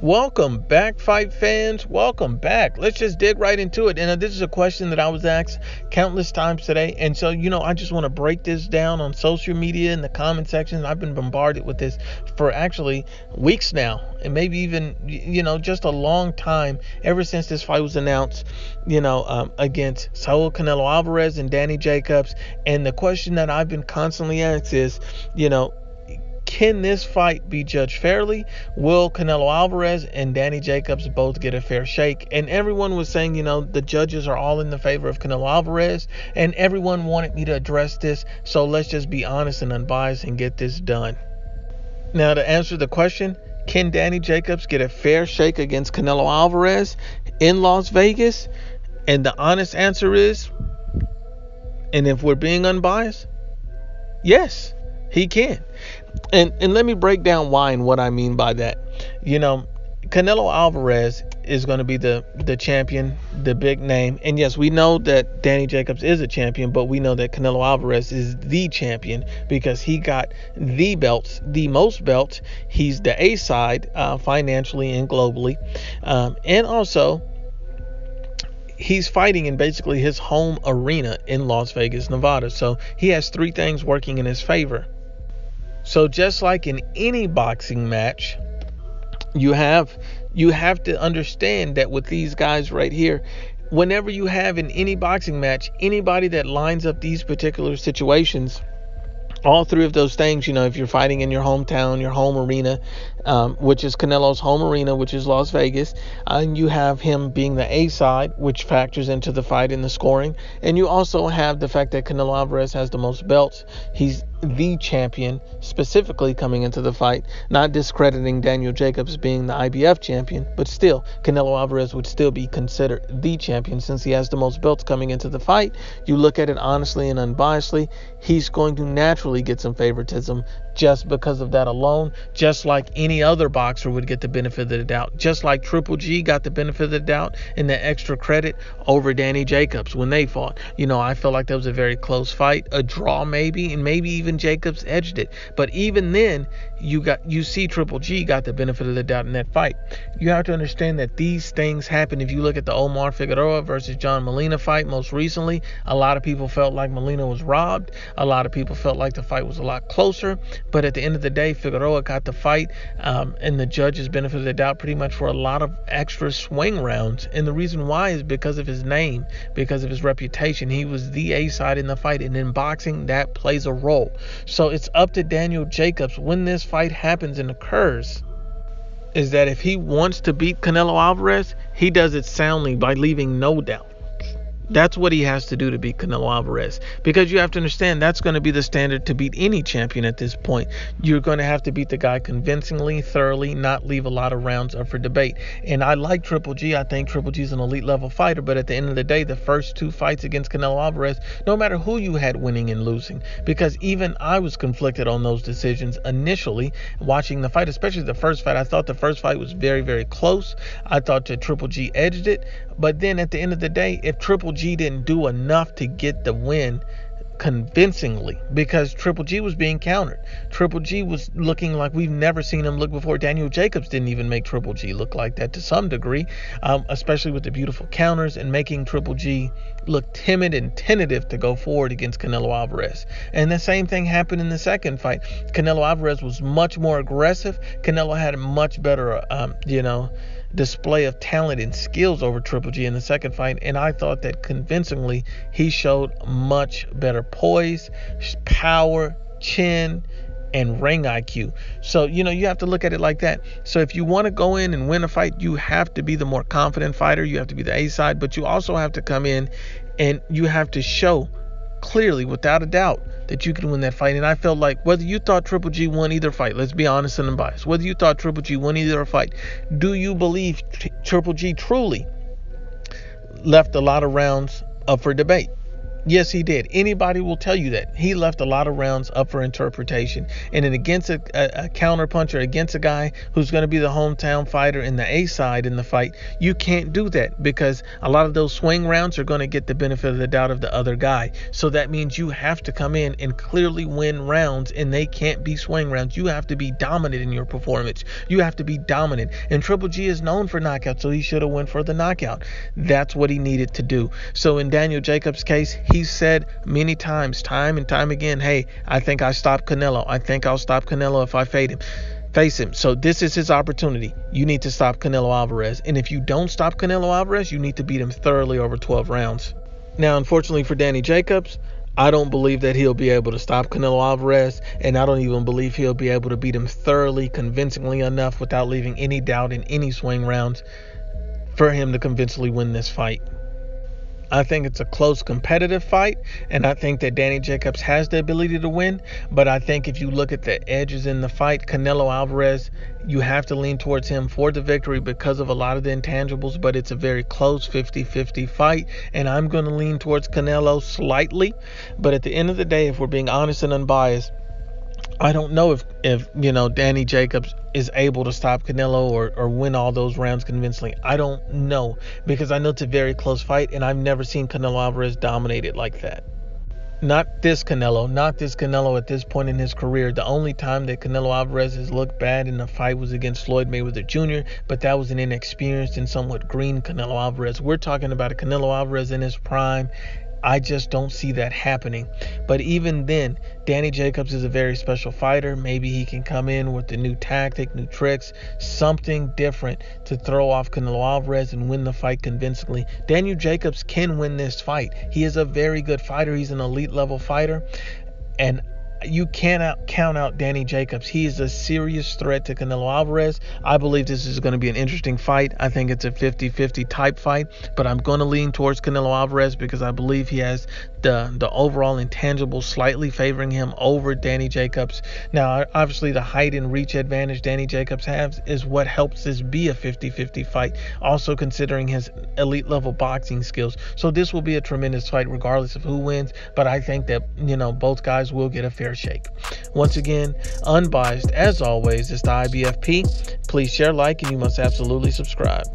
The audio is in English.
Welcome back, fight fans. Welcome back. Let's just dig right into it. And this is a question that I was asked countless times today. And so, I just want to break this down on social media in the comment section. I've been bombarded with this for actually weeks now, and maybe even, just a long time ever since this fight was announced, against Saul Canelo Alvarez and Danny Jacobs. And the question that I've been constantly asked is, can this fight be judged fairly? Will Canelo Alvarez and Danny Jacobs both get a fair shake? And everyone was saying, the judges are all in the favor of Canelo Alvarez, and everyone wanted me to address this. So let's just be honest and unbiased and get this done. Now, to answer the question, can Danny Jacobs get a fair shake against Canelo Alvarez in Las Vegas? And the honest answer is, and if we're being unbiased, yes, he can. And let me break down why and what I mean by that. Canelo Alvarez is going to be the champion, the big name. And yes, we know that Danny Jacobs is a champion, but we know that Canelo Alvarez is the champion because he got the belts, the most belts. He's the A side financially and globally. And also, he's fighting in basically his home arena in Las Vegas, Nevada. So he has three things working in his favor. So just like in any boxing match, you have to understand that with these guys right here, whenever you have in any boxing match, anybody that lines up these particular situations, all three of those things, if you're fighting in your hometown, your home arena, which is Canelo's home arena, which is Las Vegas, and you have him being the A side, which factors into the fight and the scoring, and you also have the fact that Canelo Alvarez has the most belts. He's the champion, specifically coming into the fight, not discrediting Daniel Jacobs being the IBF champion, but still, Canelo Alvarez would still be considered the champion since he has the most belts coming into the fight. You look at it honestly and unbiasedly, he's going to naturally get some favoritism just because of that alone, just like any other boxer would get the benefit of the doubt, just like Triple G got the benefit of the doubt and the extra credit over Danny Jacobs when they fought. I felt like that was a very close fight, a draw maybe, and maybe even Jacobs edged it. But even then, you see Triple G got the benefit of the doubt in that fight. You have to understand that these things happen. If you look at the Omar Figueroa versus John Molina fight most recently, a lot of people felt like Molina was robbed. A lot of people felt like the fight was a lot closer. But at the end of the day, Figueroa got the fight, and the judges benefit of the doubt pretty much for a lot of extra swing rounds. And the reason why is because of his name, because of his reputation. He was the A side in the fight, and in boxing, that plays a role. So it's up to Daniel Jacobs when this fight happens and occurs, is that if he wants to beat Canelo Alvarez, he does it soundly by leaving no doubt. That's what he has to do to beat Canelo Alvarez, because you have to understand that's going to be the standard to beat any champion at this point. You're going to have to beat the guy convincingly, thoroughly, not leave a lot of rounds up for debate. And I like Triple G. I think Triple G is an elite level fighter, but at the end of the day, the first two fights against Canelo Alvarez, no matter who you had winning and losing, because even I was conflicted on those decisions initially watching the fight, especially the first fight. I thought the first fight was very, very close. I thought that Triple G edged it, but then at the end of the day, if Triple G didn't do enough to get the win convincingly, because Triple G was being countered. Triple G was looking like we've never seen him look before. Daniel Jacobs didn't even make Triple G look like that to some degree, especially with the beautiful counters and making Triple G look timid and tentative to go forward against Canelo Alvarez. And the same thing happened in the second fight. Canelo Alvarez was much more aggressive. Canelo had a much better, display of talent and skills over Triple G in the second fight, and I thought that convincingly he showed much better poise, power, chin, and ring IQ. So you have to look at it like that. So if you want to go in and win a fight, you have to be the more confident fighter. You have to be the A side, but you also have to come in and you have to show clearly, without a doubt, that you can win that fight. And I felt like whether you thought Triple G won either fight, let's be honest and unbiased, whether you thought Triple G won either fight, do you believe Triple G truly left a lot of rounds up for debate? Yes, he did. Anybody will tell you that. He left a lot of rounds up for interpretation. And then against a counter puncher, against a guy who's going to be the hometown fighter in the A side in the fight, you can't do that because a lot of those swing rounds are going to get the benefit of the doubt of the other guy. So that means you have to come in and clearly win rounds, and they can't be swing rounds. You have to be dominant in your performance. You have to be dominant. And Triple G is known for knockouts, so he should have went for the knockout. That's what he needed to do. So in Daniel Jacobs' case, he said many times, time and time again, hey, I think I stopped Canelo. I think I'll stop Canelo if I face him. So this is his opportunity. You need to stop Canelo Alvarez. And if you don't stop Canelo Alvarez, you need to beat him thoroughly over 12 rounds. Now, unfortunately for Danny Jacobs, I don't believe that he'll be able to stop Canelo Alvarez, and I don't even believe he'll be able to beat him thoroughly, convincingly enough without leaving any doubt in any swing rounds for him to convincingly win this fight. I think it's a close competitive fight, and I think that Danny Jacobs has the ability to win, but I think if you look at the edges in the fight, Canelo Alvarez, you have to lean towards him for the victory because of a lot of the intangibles, but it's a very close 50-50 fight, and I'm going to lean towards Canelo slightly, but at the end of the day, if we're being honest and unbiased, I don't know if Danny Jacobs is able to stop Canelo or win all those rounds convincingly. I don't know, because I know it's a very close fight, and I've never seen Canelo Alvarez dominate it like that. Not this Canelo at this point in his career. The only time that Canelo Alvarez has looked bad in a fight was against Floyd Mayweather Jr., but that was an inexperienced and somewhat green Canelo Alvarez. We're talking about a Canelo Alvarez in his prime. I just don't see that happening. But even then, Danny Jacobs is a very special fighter. Maybe he can come in with a new tactic, new tricks, something different to throw off Canelo Alvarez and win the fight convincingly. Daniel Jacobs can win this fight. He is a very good fighter. He's an elite level fighter. And you cannot count out Danny Jacobs. He is a serious threat to Canelo Alvarez. I believe this is going to be an interesting fight. I think it's a 50-50 type fight, but I'm going to lean towards Canelo Alvarez because I believe he has the overall intangible slightly favoring him over Danny Jacobs. Now, obviously, the height and reach advantage Danny Jacobs has is what helps this be a 50-50 fight, also considering his elite level boxing skills. So this will be a tremendous fight regardless of who wins, but I think that, both guys will get a fair shake. Once again, unbiased, as always, it's the IBFP. Please share, like, and you must absolutely subscribe.